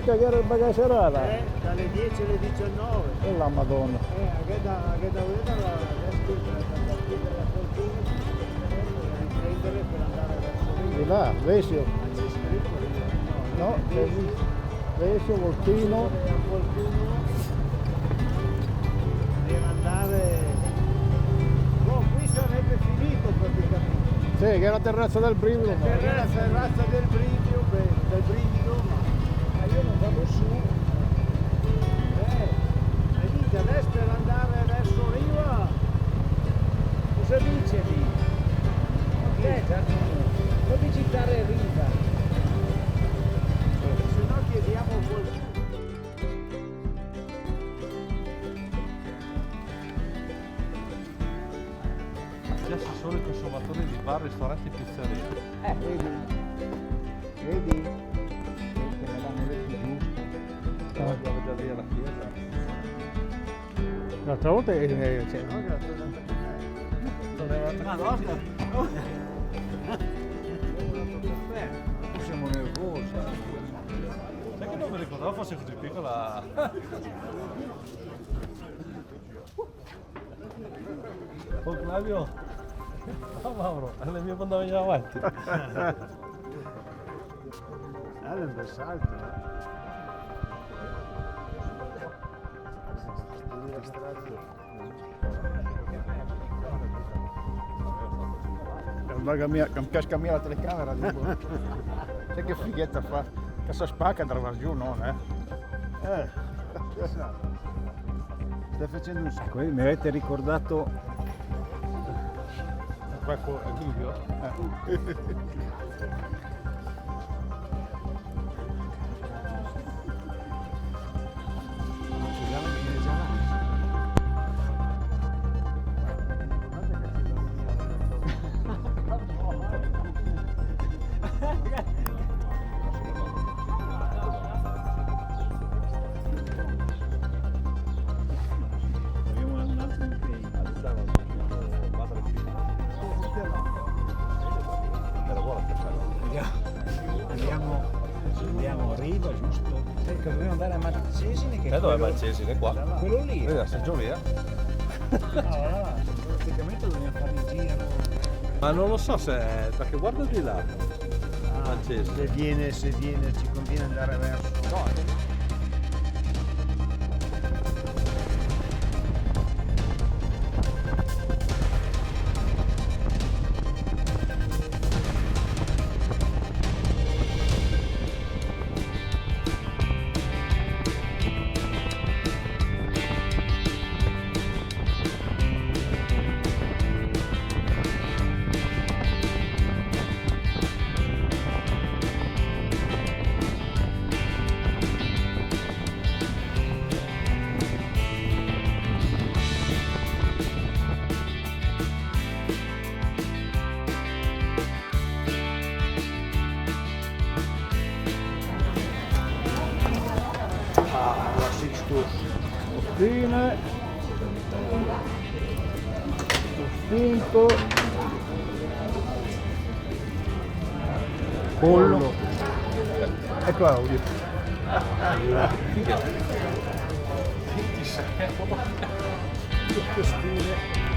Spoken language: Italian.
scaricare il bagagerata? Dalle 10 alle 19. E la madonna. Che da prendere per andare verso Di là, Vesio. c'è scritto No, Vesio, Volpino. per andare. No, qui sarebbe finito praticamente. Sì, che è la terrazza del brivido. ma- Per la terrazza del brivido, ma io non vado su. E dite adesso per andare verso Riva, cosa dice lì? Non visitare Riva. Se no chiediamo qualcuno. Adesso solo i consumatori di bar, ristoranti e pizzeria. Vedi? Che me l'hanno detto giusto. Andiamo già lì alla chiesa. L'altra volta Siamo nervosi. Sai che non mi ricordavo fosse così piccola. Oh Flavio. Oh Mauro, è le mie quando veniva avanti. È un bel salto. Che casca mia la telecamera. Dico. Sai che fighetta fa? Che si spacca da andare giù, no? Stai facendo un Ecco, mi avete ricordato. Ecco, è dubbio. Andiamo a Riva, giusto? Perché dobbiamo andare a Marcesine che Dove è Marcesine? Qua. quello lì. Vedi la seggiovia? Praticamente dobbiamo fare il giro. Ma non lo so se è, perché guarda di là. Marcesine. Se viene, ci conviene andare verso. No, Spine, spinto, pollo. Ecco Audio. Ti sei. queste spine.